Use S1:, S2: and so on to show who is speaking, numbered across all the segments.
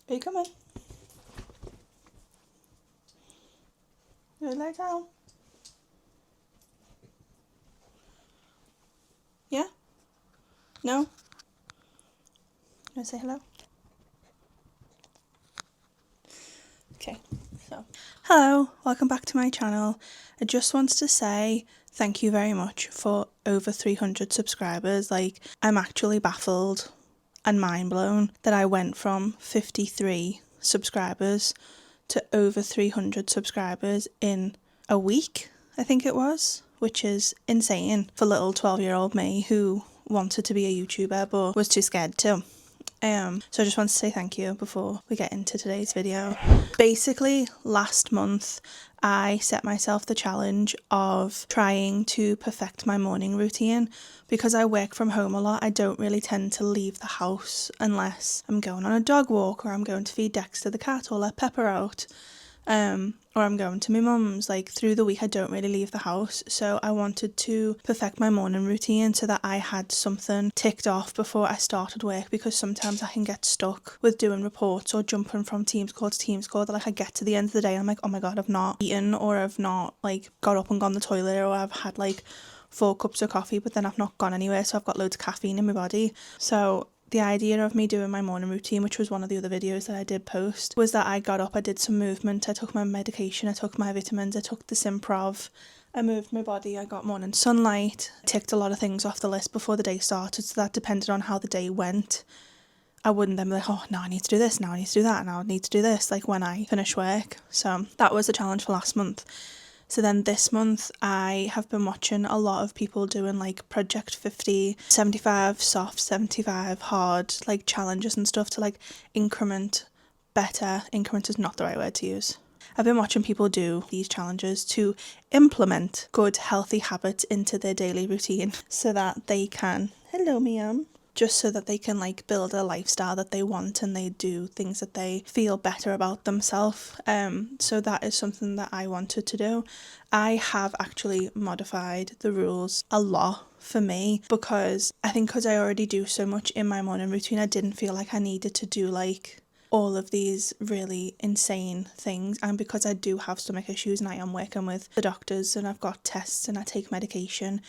S1: Are you coming? You lay down? Yeah? No? You want to say hello? Okay, so hello, welcome back to my channel. I just wanted to say thank you very much for over 300 subscribers. Like, I'm actually baffled and mind blown that I went from 53 subscribers to over 300 subscribers in a week, I think it was, which is insane for little 12-year-old me who wanted to be a YouTuber but was too scared to. So I just want to say thank you before we get into today's video. Basically, last month I set myself the challenge of trying to perfect my morning routine. Because I work from home a lot, I don't really tend to leave the house unless I'm going on a dog walk or I'm going to feed Dexter the cat or let Pepper out. Or I'm going to my mum's. Like, through the week I don't really leave the house, so I wanted to perfect my morning routine so that I had something ticked off before I started work, because sometimes I can get stuck with doing reports or jumping from Teams call to Teams call that, like, I get to the end of the day and I'm like, oh my god, I've not eaten, or I've not like got up and gone to the toilet, or I've had like 4 cups of coffee but then I've not gone anywhere, so I've got loads of caffeine in my body. So the idea of me doing my morning routine, which was one of the other videos that I did post, was that I got up, I did some movement, I took my medication, I took my vitamins, I took the Simprov, I moved my body, I got morning sunlight, ticked a lot of things off the list before the day started, so that depended on how the day went. I wouldn't then be like, oh, now I need to do this, now I need to do that, now I need to do this, like when I finish work. So that was the challenge for last month. So then this month I have been watching a lot of people doing like Project 50, 75 soft, 75 hard, like challenges and stuff to like increment better. Increment is not the right word to use. I've been watching people do these challenges to implement good healthy habits into their daily routine so that they can, hello Miam, just so that they can like build a lifestyle that they want and they do things that they feel better about themselves. So that is something that I wanted to do. I have actually modified the rules a lot for me, because I think because I already do so much in my morning routine, I didn't feel like I needed to do like all of these really insane things. And because I do have stomach issues and I am working with the doctors and I've got tests and I take medication,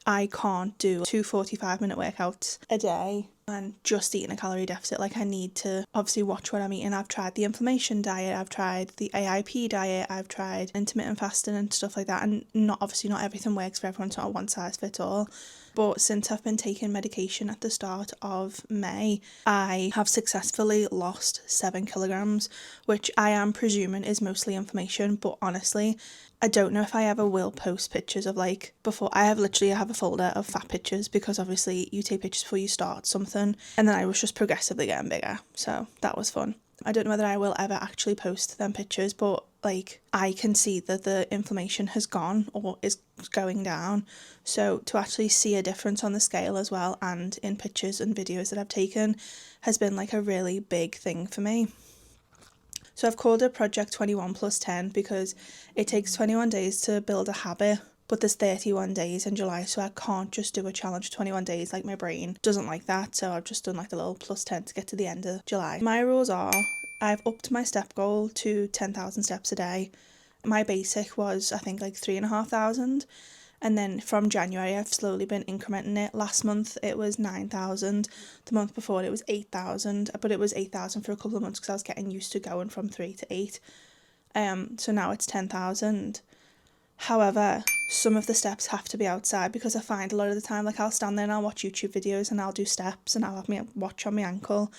S1: I can't do 2 45-minute workouts a day and just eating a calorie deficit. Like, I need to obviously watch what I'm eating. I've tried the inflammation diet, I've tried the AIP diet, I've tried intermittent fasting and stuff like that, and not everything works for everyone. It's not a one size fits all. But since I've been taking medication at the start of May, I have successfully lost 7 kilograms, which I am presuming is mostly inflammation. But honestly, I don't know if I ever will post pictures of like before. I have a folder of fat pictures, because obviously you take pictures before you start something, and then I was just progressively getting bigger, so that was fun. I don't know whether I will ever actually post them pictures, but like I can see that the inflammation has gone or is going down. So to actually see a difference on the scale as well and in pictures and videos that I've taken has been like a really big thing for me. So I've called it Project 21 plus 10 because it takes 21 days to build a habit, but there's 31 days in July, so I can't just do a challenge 21 days. Like, my brain doesn't like that, so I've just done like the little plus 10 to get to the end of July. My rules are, I've upped my step goal to 10,000 steps a day. My basic was, I think, like 3,500. And then from January, I've slowly been incrementing it. Last month, it was 9,000. The month before, it was 8,000. But it was 8,000 for a couple of months because I was getting used to going from 3 to 8. So now it's 10,000. However, some of the steps have to be outside, because I find a lot of the time, like, I'll stand there and I'll watch YouTube videos and I'll do steps and I'll have my watch on my ankle,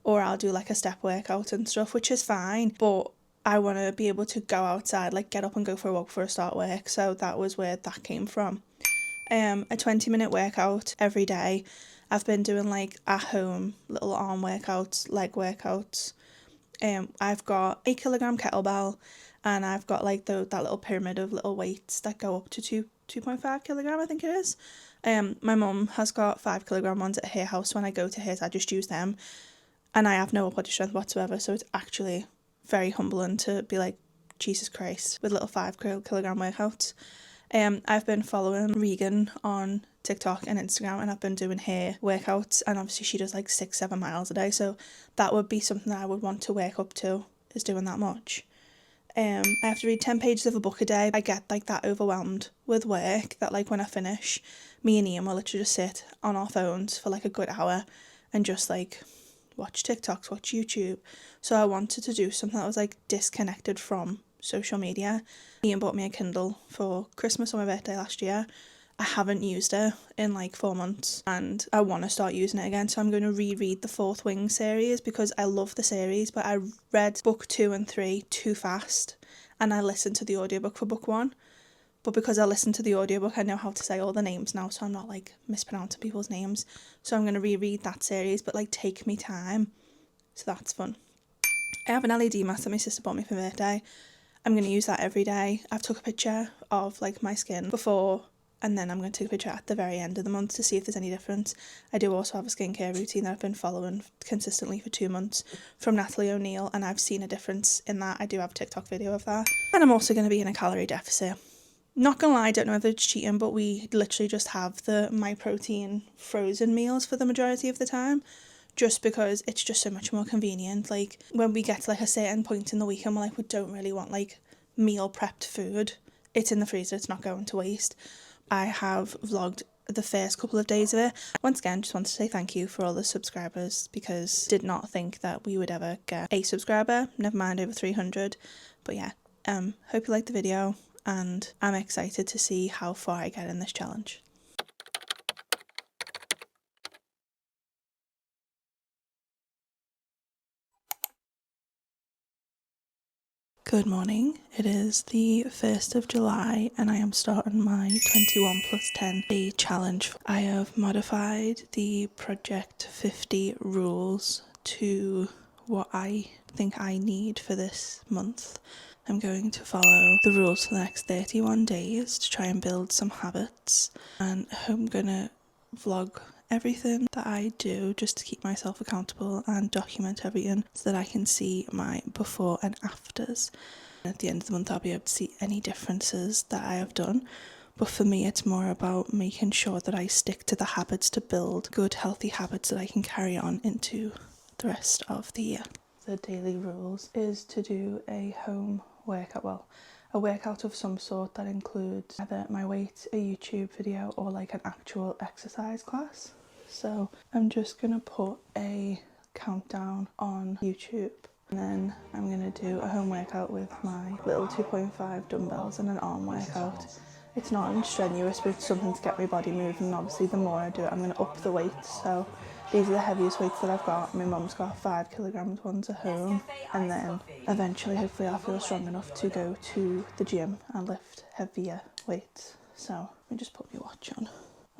S1: or I'll do like a step workout and stuff, which is fine. But I want to be able to go outside, like get up and go for a walk before I start work. So that was where that came from. A 20-minute workout every day. I've been doing like at home little arm workouts, leg workouts. I've got 8 kilogram kettlebell, and I've got like that little pyramid of little weights that go up to 2.5 kilogram, I think it is. My mum has got 5 kilogram ones at her house. When I go to hers, I just use them, and I have no body strength whatsoever, so it's actually very humbling to be like, Jesus Christ, with little 5 kilogram workouts. I've been following Regan on TikTok and Instagram, and I've been doing her workouts, and obviously she does like 6-7 miles a day, so that would be something that I would want to work up to, is doing that much. I have to read 10 pages of a book a day. I get like that overwhelmed with work that like when I finish, me and Ian will literally just sit on our phones for like a good hour and just like watch TikToks, watch YouTube. So I wanted to do something that was like disconnected from social media. Ian bought me a Kindle for Christmas on my birthday last year. I haven't used it in like 4 months and I want to start using it again, so I'm going to reread the Fourth Wing series because I love the series, but I read book 2 and 3 too fast and I listened to the audiobook for book 1, but because I listened to the audiobook I know how to say all the names now, so I'm not like mispronouncing people's names. So I'm going to reread that series, but like take me time, so that's fun. I have an LED mask that my sister bought me for my birthday. I'm going to use that every day. I've took a picture of like my skin before, and then I'm going to take a picture at the very end of the month to see if there's any difference. I do also have a skincare routine that I've been following consistently for 2 months from Natalie O'Neill, and I've seen a difference in that. I do have a TikTok video of that. And I'm also going to be in a calorie deficit. Not gonna lie, I don't know if it's cheating, but we literally just have the My Protein frozen meals for the majority of the time, just because it's just so much more convenient. Like when we get to like a certain point in the week and we're like, we don't really want like meal prepped food, it's in the freezer, it's not going to waste. I have vlogged the first couple of days of it. Once again, just want to say thank you for all the subscribers, because did not think that we would ever get a subscriber, never mind over 300. But yeah, hope you liked the video, and I'm excited to see how far I get in this challenge. Good morning, it is the 1st of July and I am starting my 21 plus 10 day challenge. I have modified the Project 50 rules to what I think I need for this month. I'm going to follow the rules for the next 31 days to try and build some habits, and I'm gonna vlog everything that I do just to keep myself accountable and document everything so that I can see my before and afters. At the end of the month I'll be able to see any differences that I have done, but for me it's more about making sure that I stick to the habits to build good healthy habits that I can carry on into the rest of the year. The daily rules is to do a home workout, well, a workout of some sort that includes either my weight, a YouTube video, or like an actual exercise class. So I'm just gonna put a countdown on YouTube, and then I'm gonna do a home workout with my little 2.5 dumbbells and an arm workout. It's not strenuous, but it's something to get my body moving, and obviously the more I do it I'm gonna up the weight. So these are the heaviest weights that I've got. My mum's got 5 kilograms ones at home, and then eventually hopefully I'll feel strong enough to go to the gym and lift heavier weights. So let me just put my watch on.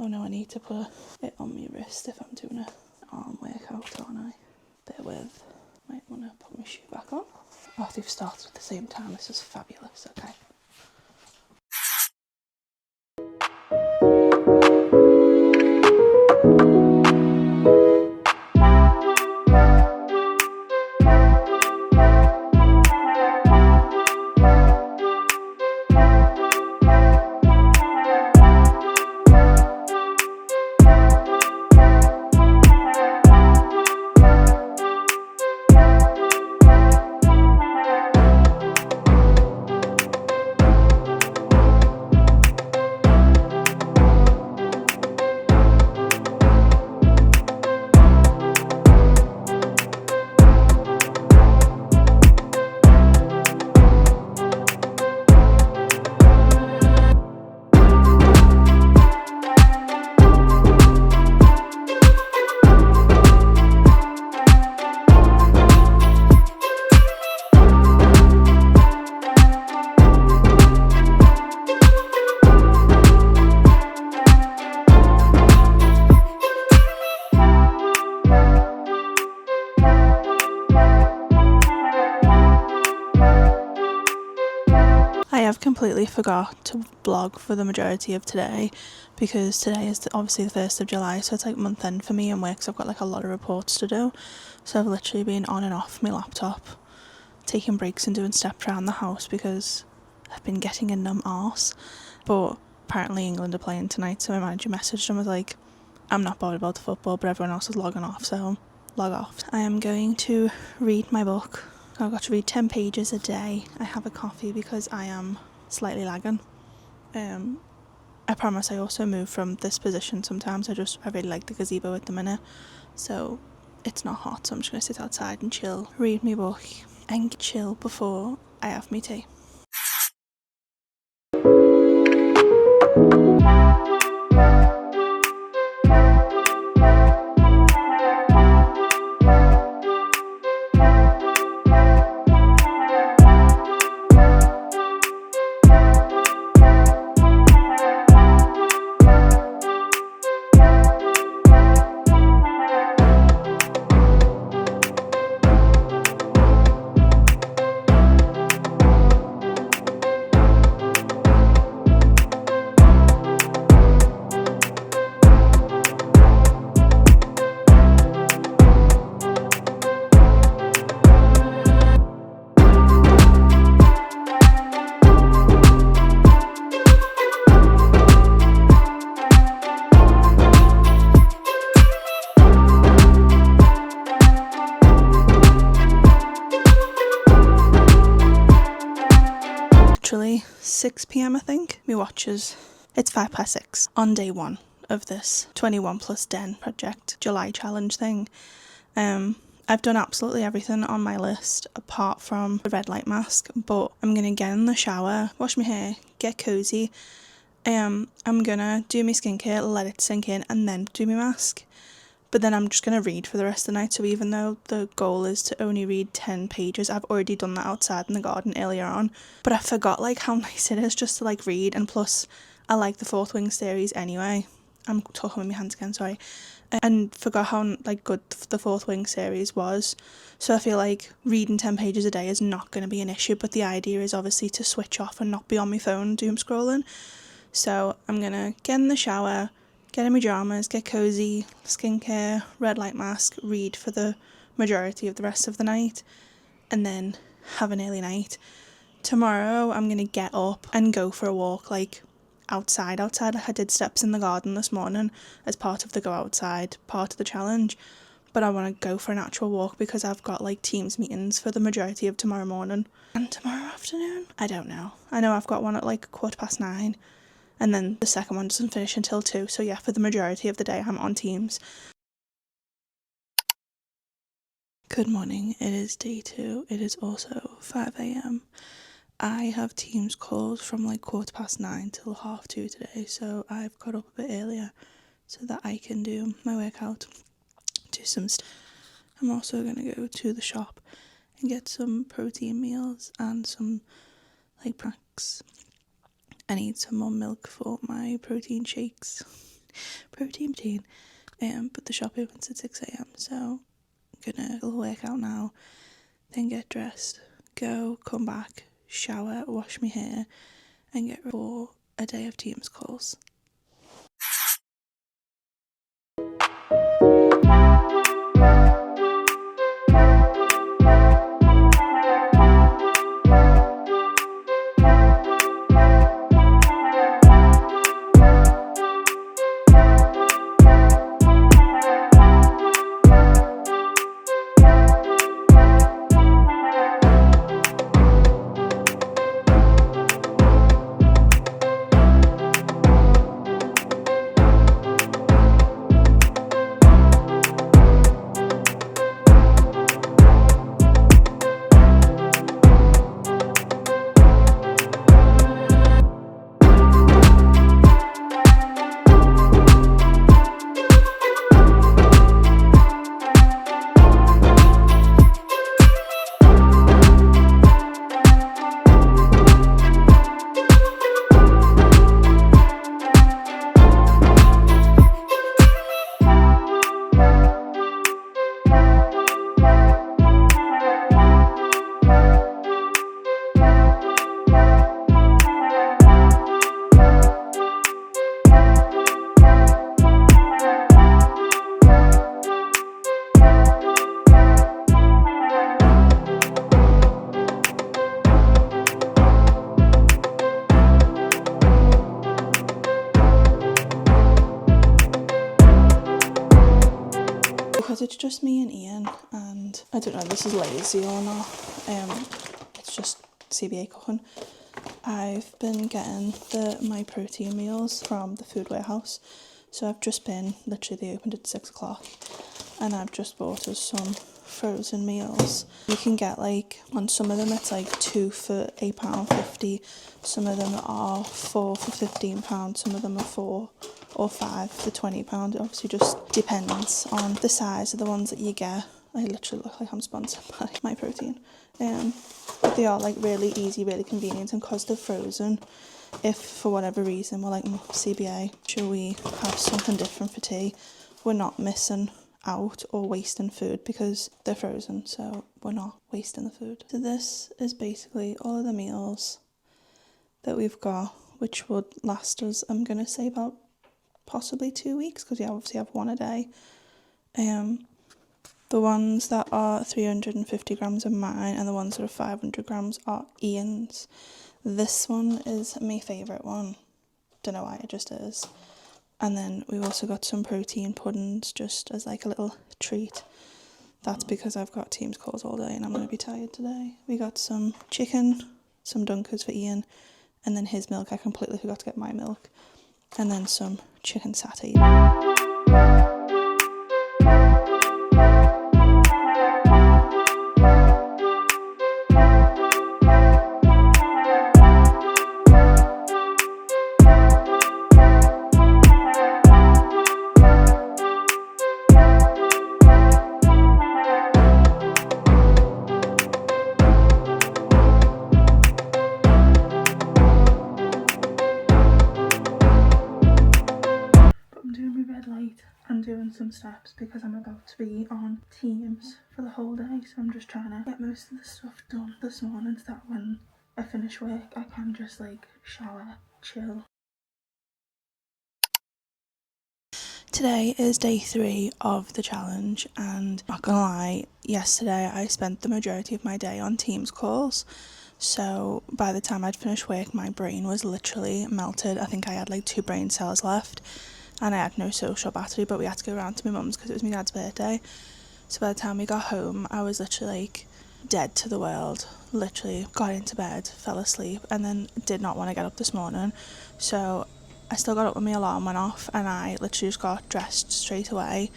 S1: Oh no, I need to put it on my wrist if I'm doing an arm workout, aren't I? Bear with. Might want to put my shoe back on. Oh, they've started at the same time. This is fabulous. Okay. I have completely forgot to vlog for the majority of today, because today is obviously the 1st of July, so it's like month end for me and work, so I've got like a lot of reports to do. So I've literally been on and off my laptop, taking breaks and doing steps around the house because I've been getting a numb arse. But apparently England are playing tonight, so my manager messaged and was like, I'm not bothered about the football, but everyone else is logging off, so log off. I am going to read my book. I've got to read 10 pages a day. I have a coffee because I am slightly lagging. I promise I also move from this position sometimes. I really like the gazebo at the minute, so it's not hot, so I'm just going to sit outside and chill, read my book and chill before I have my tea. Literally 6 p.m. I think. My watch is, it's 6:05 on day 1 of this 21 plus den project July challenge thing. I've done absolutely everything on my list apart from the red light mask, but I'm gonna get in the shower, wash my hair, get cozy. I'm gonna do my skincare, let it sink in, and then do my mask. But then I'm just going to read for the rest of the night, so even though the goal is to only read 10 pages, I've already done that outside in the garden earlier on. But I forgot like how nice it is just to like read, and plus I like the Fourth Wing series anyway. I'm talking with my hands again, sorry. And forgot how like good the Fourth Wing series was. So I feel like reading 10 pages a day is not going to be an issue, but the idea is obviously to switch off and not be on my phone doom scrolling. So I'm going to get in the shower, get in my pyjamas, get cozy, skincare, red light mask, read for the majority of the rest of the night, and then have an early night. Tomorrow I'm going to get up and go for a walk, like outside. Like I did steps in the garden this morning as part of the go outside part of the challenge, but I want to go for an actual walk because I've got like Teams meetings for the majority of tomorrow morning. And tomorrow afternoon? I don't know. I know I've got one at like 9:15. And then the second one doesn't finish until 2. So yeah, for the majority of the day I'm on Teams. Good morning, it is day 2. It is also 5 a.m. I have Teams calls from like 9:15 till 2:30 today. So I've got up a bit earlier so that I can do my workout, do some stuff. I'm also going to go to the shop and get some protein meals and some like snacks. I need some more milk for my protein shakes. Protein. But the shop opens at 6 a.m. So I'm gonna work out now, then get dressed, go, come back, shower, wash my hair, and get ready for a day of Teams calls. because it's just me and Ian, and I don't know if this is lazy or not, it's just CBA cooking. I've been getting my protein meals from the food warehouse. So I've just been, literally they opened at 6 o'clock, and I've just bought us some frozen meals. You can get like, on some of them it's like 2 for £8.50, some of them are 4 for £15, some of them are 4 or 5 for £20. It obviously just depends on the size of the ones that you get. I literally look like I'm sponsored by My Protein. But they are like really easy, really convenient, and because they're frozen, if for whatever reason we're like, CBA, should we have something different for tea, we're not missing out or wasting food because they're frozen, so we're not wasting the food. So this is basically all of the meals that we've got, which would last us, I'm going to say, about possibly 2 weeks, because we obviously have one a day. The ones that are 350 grams are mine, and the ones that are 500 grams are Ian's. This one is my favourite one. Don't know why, it just is. And then we've also got some protein puddings just as like a little treat. That's because I've got Teams calls all day and I'm going to be tired today. We got some chicken, some Dunkers for Ian, and then his milk. I completely forgot to get my milk. And then some chicken satay. I'm doing some steps because I'm about to be on Teams for the whole day, so I'm just trying to get most of the stuff done this morning so that when I finish work I can just like shower, chill. Today is day 3 of the challenge, and not gonna lie, yesterday I spent the majority of my day on Teams calls. So by the time I'd finished work, my brain was literally melted. I think I had like 2 brain cells left, and I had no social battery, but we had to go around to my mum's because it was my dad's birthday. So by the time we got home, I was literally like dead to the world. Literally got into bed, fell asleep, and then did not want to get up this morning. So I still got up when my alarm went off, and I literally just got dressed straight away.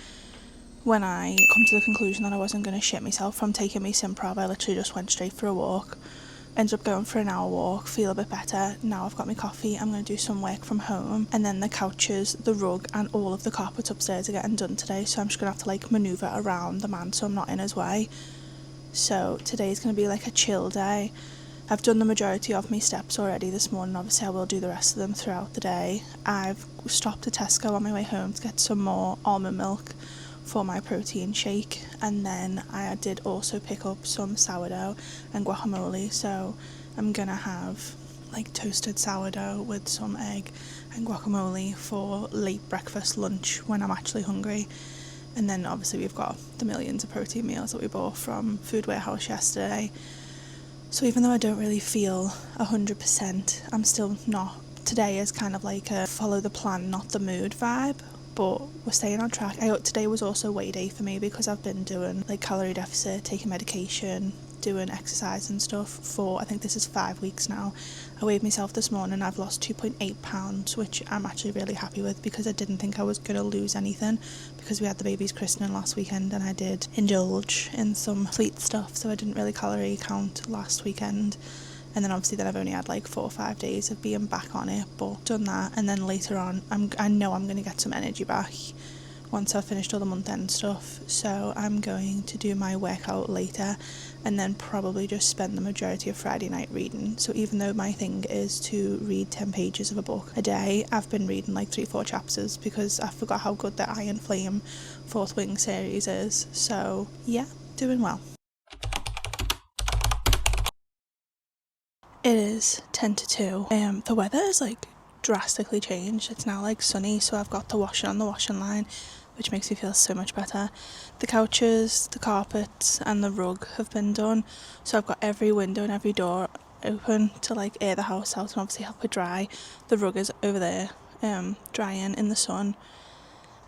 S1: When I come to the conclusion that I wasn't going to shit myself from taking my Simprov, I literally just went straight for a walk. Ended up going for an hour walk, feel a bit better. Now I've got my coffee, I'm going to do some work from home, and then the couches, the rug and all of the carpets upstairs are getting done today, so I'm just going to have to like manoeuvre around the man so I'm not in his way. So today's going to be like a chill day. I've done the majority of my steps already this morning. Obviously I will do the rest of them throughout the day. I've stopped at Tesco on my way home to get some more almond milk for my protein shake, and then I did also pick up some sourdough and guacamole, so I'm gonna have like toasted sourdough with some egg and guacamole for late breakfast, lunch when I'm actually hungry. And then obviously we've got the millions of protein meals that we bought from Food Warehouse yesterday. So even though I don't really feel 100%, I'm still not. Today is kind of like a follow the plan, not the mood vibe, but we're staying on track. Today was also weigh day for me because I've been doing like calorie deficit, taking medication, doing exercise and stuff for, I think this is 5 weeks now. I weighed myself this morning, I've lost 2.8 pounds, which I'm actually really happy with because I didn't think I was going to lose anything because we had the baby's christening last weekend and I did indulge in some sweet stuff, so I didn't really calorie count last weekend. And then obviously I've only had like 4 or 5 days of being back on it, but done that. And then later on I know I'm going to get some energy back once I've finished all the month end stuff, so I'm going to do my workout later and then probably just spend the majority of Friday night reading. So even though my thing is to read 10 pages of a book a day, I've been reading like 3-4 chapters because I forgot how good the Iron Flame 4th Wing series is. So yeah, doing well. It is 10 to 2. The weather is like drastically changed. It's now like sunny, so I've got the washing on the washing line, which makes me feel so much better. The couches, the carpets and the rug have been done, so I've got every window and every door open to like air the house out and obviously help it dry. The rug is over there drying in the sun.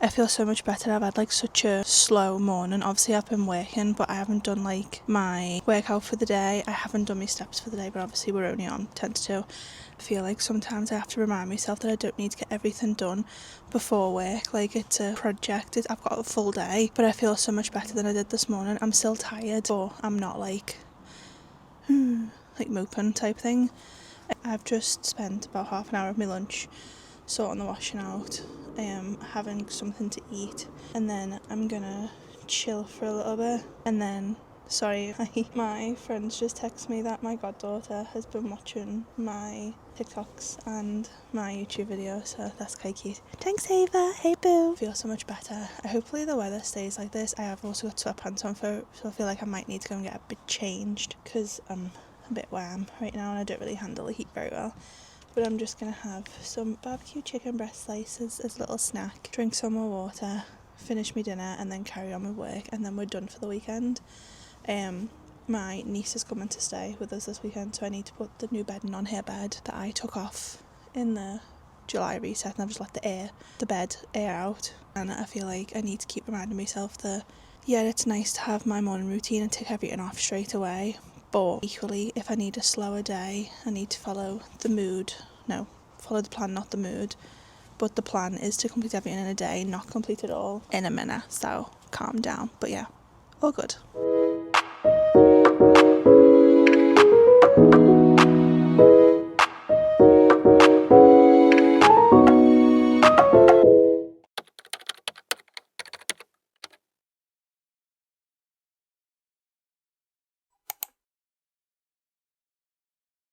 S1: I feel so much better. I've had like such a slow morning. Obviously I've been working, but I haven't done like my workout for the day. I haven't done my steps for the day, but obviously we're only on 10 to 2. I feel like sometimes I have to remind myself that I don't need to get everything done before work. Like, it's a project. I've got a full day, but I feel so much better than I did this morning. I'm still tired, but I'm not like moping type thing. I've just spent about half an hour of my lunch sorting the washing out, having something to eat, and then I'm gonna chill for a little bit. And then, sorry, my friends just texted me that my goddaughter has been watching my TikToks and my YouTube videos, so that's quite cute. Thanks, Ava. Hey, boo. I feel so much better. Hopefully the weather stays like this. I have also got sweatpants on, so I feel like I might need to go and get a bit changed, because I'm a bit warm right now and I don't really handle the heat very well. But I'm just going to have some barbecue chicken breast slices as a little snack, drink some more water, finish my dinner, and then carry on with work, and then we're done for the weekend. My niece is coming to stay with us this weekend, so I need to put the new bedding on her bed that I took off in the July reset, and I've just let the bed air out. And I feel like I need to keep reminding myself that, yeah, it's nice to have my morning routine and take everything off straight away. But equally, if I need a slower day, I need to follow the plan, not the mood. But the plan is to complete everything in a day, not complete it all in a minute. So calm down. But yeah, all good.